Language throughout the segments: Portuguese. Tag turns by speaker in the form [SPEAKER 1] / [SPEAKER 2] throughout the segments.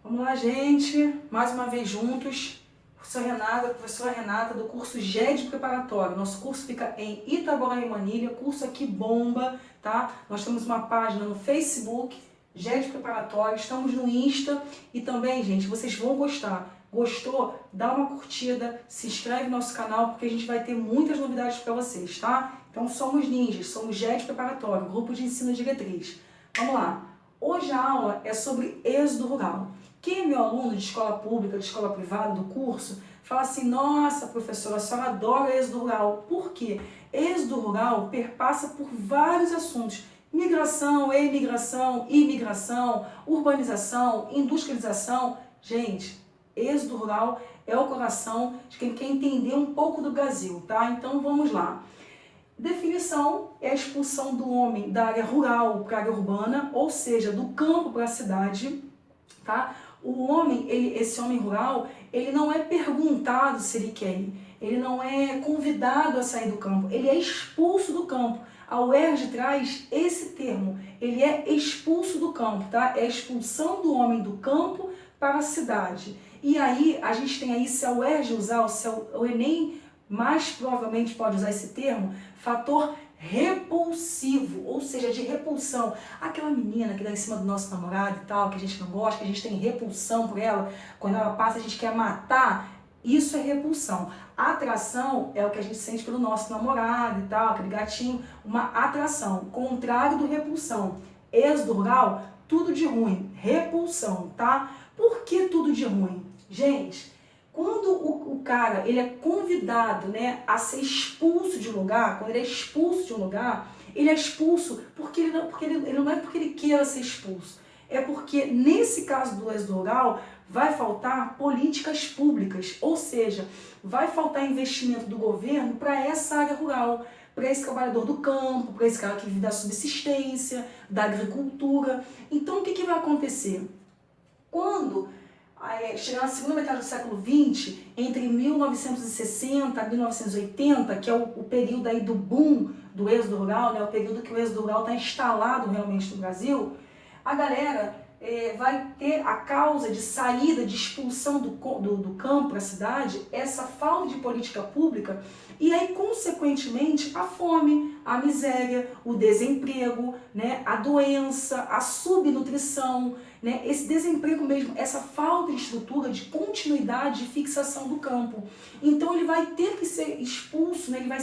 [SPEAKER 1] Vamos lá, gente, mais uma vez juntos. Professora Renata, do curso GED Preparatório. Nosso curso fica em Itaboraí, Manilha, curso aqui bomba, tá? Nós temos uma página no Facebook, GED Preparatório, estamos no Insta e também, gente, vocês vão gostar. Gostou? Dá uma curtida, se inscreve no nosso canal, porque a gente vai ter muitas novidades para vocês, tá? Então somos ninjas, somos GED Preparatório, Grupo de Ensino Diretriz. Vamos lá. Hoje a aula é sobre êxodo rural. Quem é meu aluno de escola pública, de escola privada, do curso, fala assim, nossa, professora, a senhora adora êxodo rural. Por quê? Êxodo rural perpassa por vários assuntos. Migração, emigração, imigração, urbanização, industrialização. Gente, êxodo rural é o coração de quem quer entender um pouco do Brasil, tá? Então vamos lá. Definição é a expulsão do homem da área rural para a área urbana, ou seja, do campo para a cidade, tá? O homem, esse homem rural, ele não é perguntado se ele quer ir, ele não é convidado a sair do campo, ele é expulso do campo. A UERJ traz esse termo, ele é expulso do campo, tá? É a expulsão do homem do campo para a cidade. E aí, a gente tem aí, se a UERJ usar, se o Enem mais provavelmente pode usar esse termo, fator repulsivo, ou seja, de repulsão. Aquela menina que dá em cima do nosso namorado e tal, que a gente não gosta, que a gente tem repulsão por ela, quando ela passa a gente quer matar, isso é repulsão. Atração é o que a gente sente pelo nosso namorado e tal, aquele gatinho, uma atração, contrário do repulsão. Êxodo rural, tudo de ruim, repulsão, tá? Por que tudo de ruim? Gente, quando o cara ele é convidado, né, a ser expulso de um lugar, quando ele é expulso de um lugar, ele é expulso porque ele não é porque ele queira ser expulso. É porque, nesse caso do êxodo rural, vai faltar políticas públicas, ou seja, vai faltar investimento do governo para essa área rural, para esse trabalhador do campo, para esse cara que vive da subsistência, da agricultura. Então, o que vai acontecer? Quando chegar na segunda metade do século XX, entre 1960 e 1980, que é o período aí do boom do êxodo rural, né, o período que o êxodo rural está instalado realmente no Brasil, a galera vai ter a causa de saída, de expulsão do campo para a cidade, essa falta de política pública, e aí, consequentemente, a fome, a miséria, o desemprego, né, a doença, a subnutrição, né, esse desemprego mesmo, essa falta de estrutura, de continuidade, de fixação do campo. Então ele vai ter que ser expulso, né, ele vai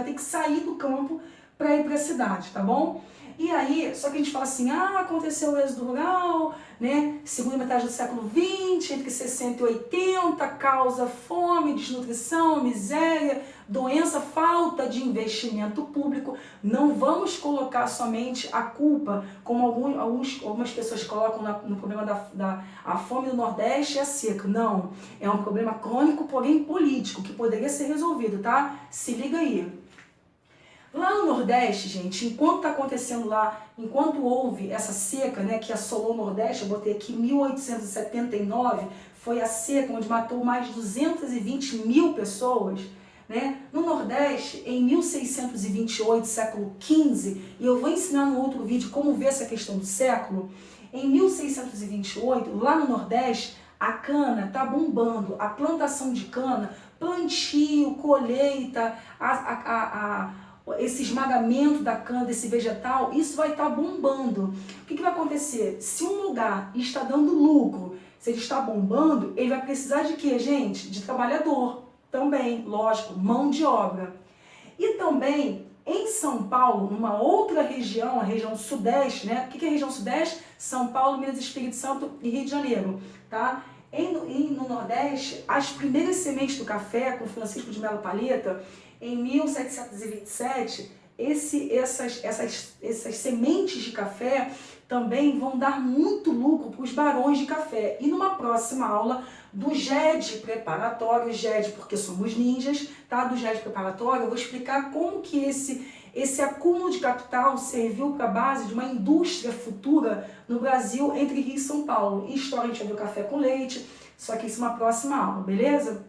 [SPEAKER 1] ter que sair do campo para ir para a cidade, tá bom? E aí, só que a gente fala assim, aconteceu o êxodo rural, né, segunda metade do século XX, entre 60 e 80, causa fome, desnutrição, miséria, doença, falta de investimento público. Não vamos colocar somente a culpa, como algumas pessoas colocam no problema da fome do Nordeste e a seca. Não, é um problema crônico, porém político, que poderia ser resolvido, tá? Se liga aí. Lá no Nordeste, gente, enquanto está acontecendo lá, enquanto houve essa seca, né, que assolou o Nordeste, eu botei aqui 1879, foi a seca onde matou mais de 220 mil pessoas, né? No Nordeste, em 1628, século XV, e eu vou ensinar no outro vídeo como ver essa questão do século, em 1628, lá no Nordeste, a cana está bombando, a plantação de cana, plantio, colheita, esse esmagamento da cana, desse vegetal, isso vai estar bombando. O que vai acontecer? Se um lugar está dando lucro, se ele está bombando, ele vai precisar de quê, gente? De trabalhador também, lógico, mão de obra. E também, em São Paulo, numa outra região, a região sudeste, né? O que é a região sudeste? São Paulo, Minas, Espírito Santo e Rio de Janeiro, tá? No Nordeste, as primeiras sementes do café, com Francisco de Melo Palheta, em 1727, essas sementes de café também vão dar muito lucro para os barões de café. E numa próxima aula do GED preparatório, GED porque somos ninjas, tá? Do GED preparatório, eu vou explicar como que esse acúmulo de capital serviu para a base de uma indústria futura no Brasil entre Rio e São Paulo. Em história a gente vai ver o café com leite, só que isso é uma próxima aula, beleza?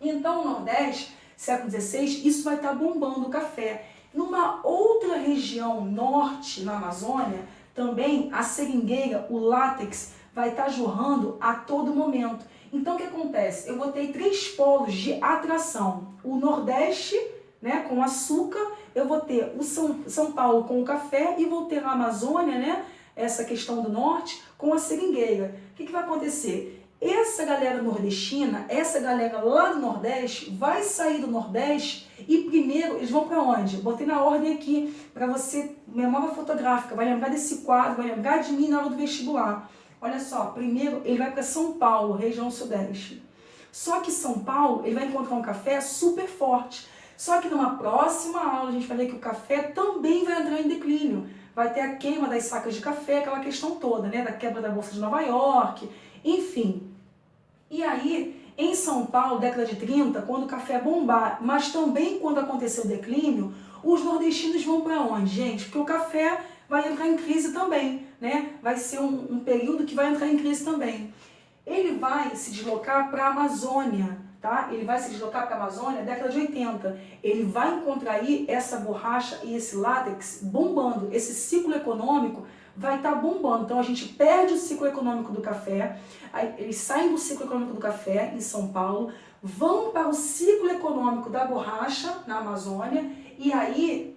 [SPEAKER 1] Então, no Nordeste, século XVI, isso vai estar bombando o café. Numa outra região norte, na Amazônia, também a seringueira, o látex, vai estar jorrando a todo momento. Então o que acontece? Eu vou ter 3 polos de atração. O Nordeste, né, com açúcar, eu vou ter o São Paulo com o café e vou ter a Amazônia, né, essa questão do norte, com a seringueira. O que vai acontecer? Essa galera nordestina, essa galera lá do Nordeste, vai sair do Nordeste e primeiro eles vão para onde? Botei na ordem aqui para você, memória fotográfica, vai lembrar desse quadro, vai lembrar de mim na hora do vestibular. Olha só, primeiro ele vai para São Paulo, região sudeste. Só que São Paulo, ele vai encontrar um café super forte. Só que numa próxima aula a gente vai ver que o café também vai entrar em declínio. Vai ter a queima das sacas de café, aquela questão toda, né? Da quebra da Bolsa de Nova York, enfim. E aí, em São Paulo, década de 30, quando o café bombar, mas também quando aconteceu o declínio, os nordestinos vão para onde, gente? Porque o café vai entrar em crise também, né? Vai ser um período que vai entrar em crise também. Ele vai se deslocar para a Amazônia, tá? Ele vai se deslocar para a Amazônia década de 80. Ele vai encontrar aí essa borracha e esse látex bombando. Esse ciclo econômico vai estar bombando. Então a gente perde o ciclo econômico do café, aí eles saem do ciclo econômico do café em São Paulo, vão para o ciclo econômico da borracha na Amazônia e aí,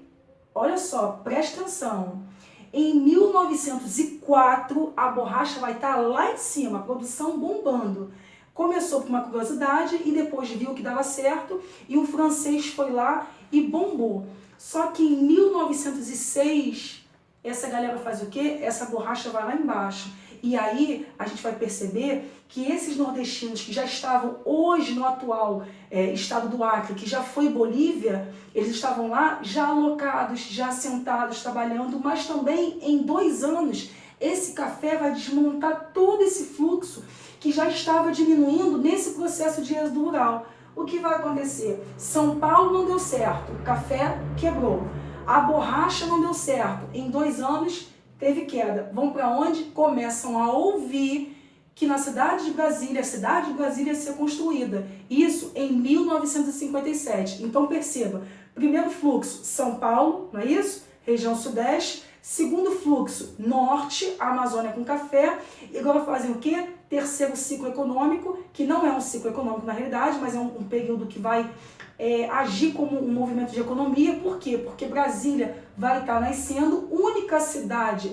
[SPEAKER 1] olha só, presta atenção, em 1904 a borracha vai estar lá em cima, a produção bombando. Começou por uma curiosidade e depois viu que dava certo e o francês foi lá e bombou. Só que em 1906 essa galera faz o quê? Essa borracha vai lá embaixo. E aí a gente vai perceber que esses nordestinos que já estavam hoje no atual estado do Acre, que já foi Bolívia, eles estavam lá já alocados, já assentados, trabalhando, mas também em 2 anos esse café vai desmontar todo esse fluxo que já estava diminuindo nesse processo de êxodo rural. O que vai acontecer? São Paulo não deu certo, o café quebrou. A borracha não deu certo. Em 2 anos teve queda. Vão para onde? Começam a ouvir que na cidade de Brasília, a cidade de Brasília ia ser construída. Isso em 1957. Então perceba, primeiro fluxo, São Paulo, não é isso? Região sudeste. Segundo fluxo, norte, a Amazônia com café. E agora fazem o quê? Terceiro ciclo econômico, que não é um ciclo econômico na realidade, mas é um período que vai agir como um movimento de economia. Por quê? Porque Brasília vai estar nascendo, única cidade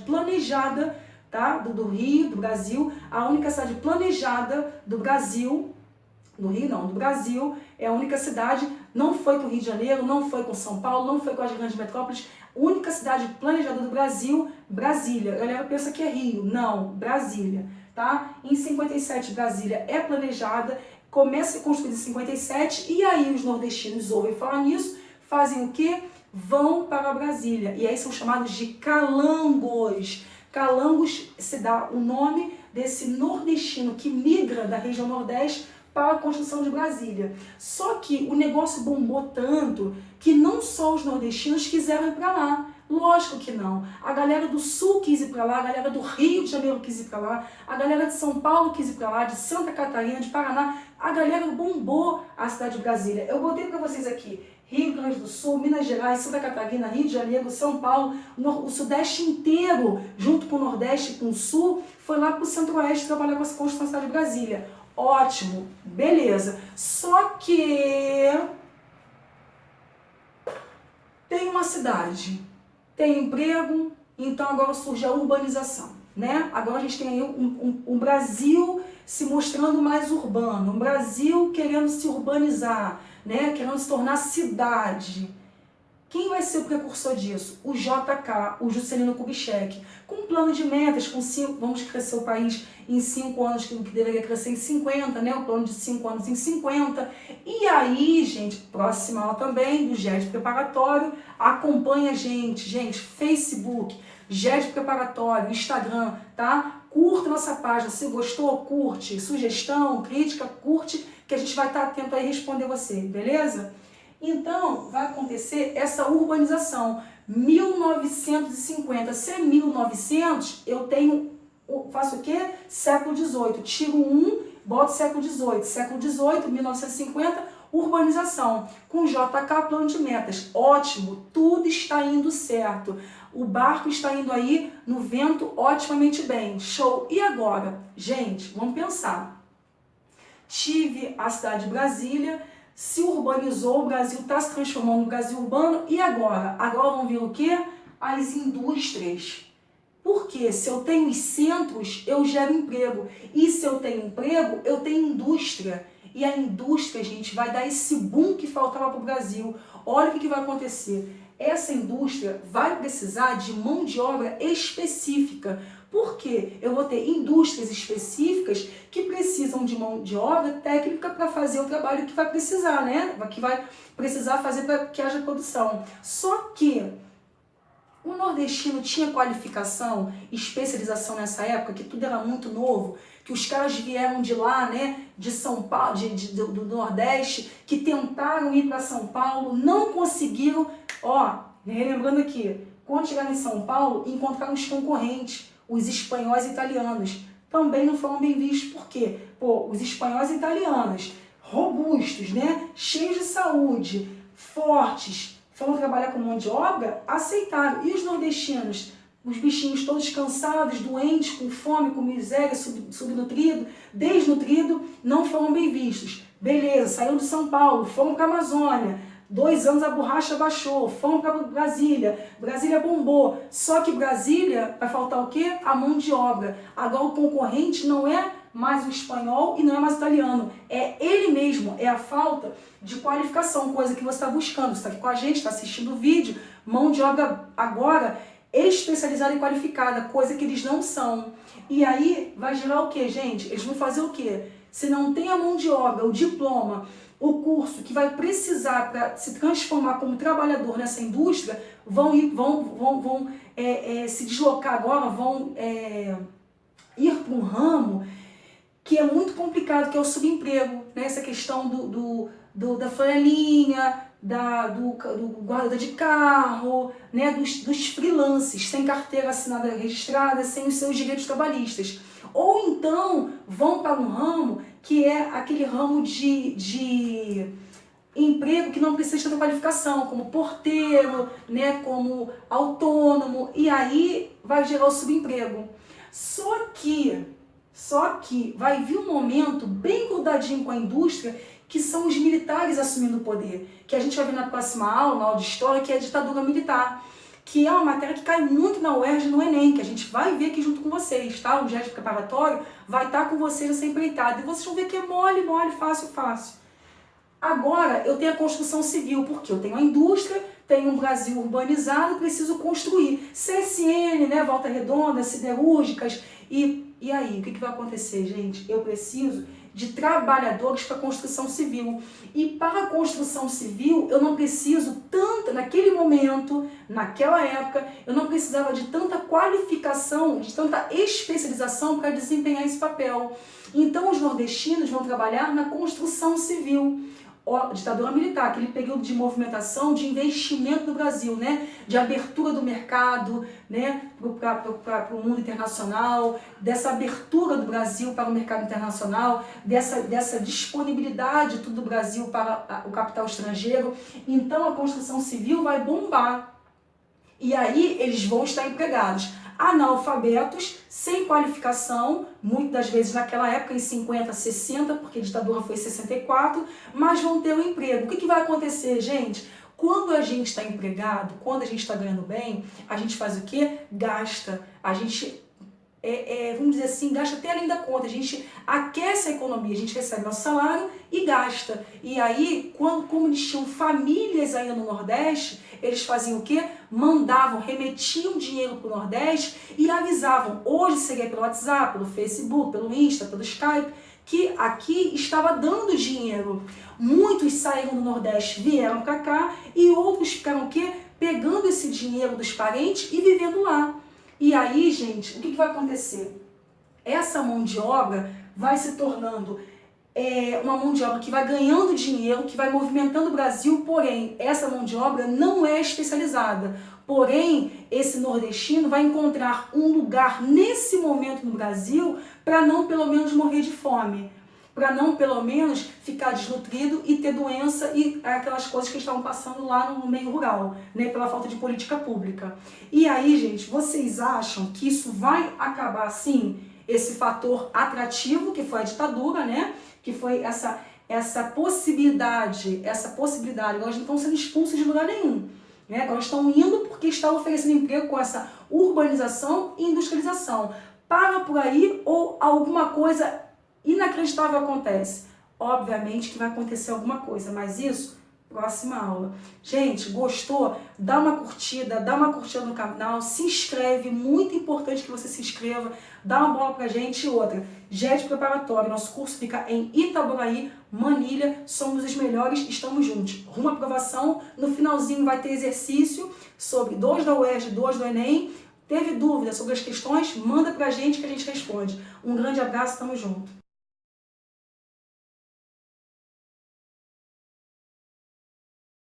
[SPEAKER 1] planejada, tá? do Rio, do Brasil, a única cidade planejada do Brasil, do Rio não, do Brasil, é a única cidade, não foi com o Rio de Janeiro, não foi com São Paulo, não foi com as grandes metrópoles, única cidade planejada do Brasil, Brasília. A galera pensa que é Rio, não, Brasília, tá? Em 57 Brasília é planejada, começa a ser construída em 57 e aí os nordestinos ouvem falar nisso, fazem o quê? Vão para Brasília e aí são chamados de calangos. Calangos se dá o nome desse nordestino que migra da região nordeste para a construção de Brasília. Só que o negócio bombou tanto que não só os nordestinos quiseram ir para lá. Lógico que não. A galera do Sul quis ir para lá, a galera do Rio de Janeiro quis ir para lá, a galera de São Paulo quis ir para lá, de Santa Catarina, de Paraná. A galera bombou a cidade de Brasília. Eu botei para vocês aqui Rio Grande do Sul, Minas Gerais, Santa Catarina, Rio de Janeiro, São Paulo, o Sudeste inteiro, junto com o Nordeste e com o Sul, foi lá para o Centro-Oeste trabalhar com essa construção da cidade de Brasília. Ótimo, beleza. Só que tem uma cidade, tem emprego, então agora surge a urbanização, né? Agora a gente tem aí um Brasil se mostrando mais urbano, um Brasil querendo se urbanizar, né? Querendo se tornar cidade. Quem vai ser o precursor disso? O JK, o Juscelino Kubitschek, com um plano de metas, vamos crescer o país em 5 anos, que deveria crescer em 50, né? O plano de 5 anos em 50. E aí, gente, próxima aula também do GED Preparatório, acompanha a gente, Facebook, GED Preparatório, Instagram, tá? Curta nossa página, se gostou, curte, sugestão, crítica, curte, que a gente vai estar atento aí responder você, beleza? Então, vai acontecer essa urbanização. 1950, se é 1900, eu faço o quê? Século XVIII. Tiro 1, boto século XVIII. Século XVIII, 1950, urbanização. Com JK, plano de metas. Ótimo, tudo está indo certo. O barco está indo aí no vento otimamente bem. Show! E agora? Gente, vamos pensar. Tive a cidade de Brasília, se urbanizou, o Brasil está se transformando no Brasil urbano. E agora? Agora vão vir o quê? As indústrias. Porque se eu tenho os centros, eu gero emprego. E se eu tenho emprego, eu tenho indústria. E a indústria, gente, vai dar esse boom que faltava para o Brasil. Olha o que vai acontecer. Essa indústria vai precisar de mão de obra específica. Por quê? Eu vou ter indústrias específicas que precisam de mão de obra técnica para fazer o trabalho que vai precisar, né? Que vai precisar fazer para que haja produção. Só que o nordestino tinha qualificação, especialização nessa época, que tudo era muito novo, que os caras vieram de lá, né, de São Paulo, do Nordeste, que tentaram ir para São Paulo, não conseguiram, relembrando aqui, quando chegaram em São Paulo, encontraram os concorrentes, os espanhóis e italianos. Também não foram bem vistos, por quê? Os espanhóis e italianos, robustos, né, cheios de saúde, fortes, foram trabalhar com mão de obra, aceitaram. E os nordestinos, os bichinhos todos cansados, doentes, com fome, com miséria, subnutrido, desnutrido, não foram bem vistos. Beleza, saíram de São Paulo, foram para a Amazônia. 2 anos a borracha baixou, foram para Brasília. Brasília bombou. Só que Brasília vai faltar o quê? A mão de obra. Agora o concorrente não é mais o espanhol e não é mais o italiano. É ele mesmo, é a falta de qualificação, coisa que você está buscando. Você está aqui com a gente, está assistindo o vídeo, mão de obra agora especializada e qualificada, coisa que eles não são. E aí vai gerar o quê, gente? Eles vão fazer o quê? Se não tem a mão de obra, o diploma, o curso que vai precisar para se transformar como trabalhador nessa indústria, vão se deslocar agora, vão ir para um ramo que é muito complicado, que é o subemprego, né? Essa questão da flanelinha, do guarda de carro, né? dos freelances, sem carteira assinada registrada, sem os seus direitos trabalhistas. Ou então vão para um ramo que é aquele ramo de emprego que não precisa de tanta qualificação, como porteiro, né? Como autônomo, e aí vai gerar o subemprego. Só que vai vir um momento bem grudadinho com a indústria, que são os militares assumindo o poder, que a gente vai ver na próxima aula, na aula de história, que é a ditadura militar, que é uma matéria que cai muito na UERJ e no Enem, que a gente vai ver aqui junto com vocês, tá? O GED preparatório vai estar com vocês nessa empreitada, e vocês vão ver que é mole, fácil. Agora eu tenho a construção civil, porque eu tenho a indústria, tenho um Brasil urbanizado, preciso construir. CSN, né, Volta Redonda, siderúrgicas, e aí, o que vai acontecer, gente? Eu preciso de trabalhadores para a construção civil. E para a construção civil, eu não preciso tanto, naquele momento, naquela época, eu não precisava de tanta qualificação, de tanta especialização para desempenhar esse papel. Então, os nordestinos vão trabalhar na construção civil. Ditadura militar, aquele período de movimentação, de investimento no Brasil, né? De abertura do mercado, né? Para o mundo internacional, dessa abertura do Brasil para o mercado internacional, dessa disponibilidade tudo do Brasil para o capital estrangeiro. Então a construção civil vai bombar. E aí eles vão estar empregados. Analfabetos, sem qualificação, muitas das vezes naquela época, em 50, 60, porque a ditadura foi em 64, mas vão ter um emprego. O que vai acontecer, gente? Quando a gente está empregado, quando a gente está ganhando bem, a gente faz o quê? Gasta. A gente, vamos dizer assim, gasta até além da conta. A gente aquece a economia, a gente recebe nosso salário e gasta. E aí, como eles tinham famílias ainda no Nordeste, eles faziam o quê? Mandavam, remetiam dinheiro para o Nordeste e avisavam. Hoje seria pelo WhatsApp, pelo Facebook, pelo Insta, pelo Skype, que aqui estava dando dinheiro. Muitos saíram do Nordeste, vieram para cá, e outros ficaram o quê? Pegando esse dinheiro dos parentes e vivendo lá. E aí, gente, o que vai acontecer? Essa mão de obra vai se tornando uma mão de obra que vai ganhando dinheiro, que vai movimentando o Brasil, porém, essa mão de obra não é especializada. Porém, esse nordestino vai encontrar um lugar nesse momento no Brasil para não pelo menos morrer de fome. para não, pelo menos, ficar desnutrido e ter doença e aquelas coisas que estavam passando lá no meio rural, né, pela falta de política pública. E aí, gente, vocês acham que isso vai acabar, sim, esse fator atrativo, que foi a ditadura, né, que foi essa possibilidade, nós não estamos sendo expulsos de lugar nenhum, né, nós estamos indo porque estão oferecendo emprego com essa urbanização e industrialização. Para por aí ou alguma coisa inacreditável acontece? Obviamente que vai acontecer alguma coisa, mas isso, próxima aula. Gente, gostou? Dá uma curtida no canal, se inscreve, muito importante que você se inscreva, dá uma bola pra gente. E outra, GED preparatório, nosso curso fica em Itaboraí, Manilha, somos os melhores, estamos juntos. Rumo à aprovação, no finalzinho vai ter exercício sobre 2 da UERJ, 2 do Enem. Teve dúvida sobre as questões? Manda pra gente que a gente responde. Um grande abraço, tamo junto.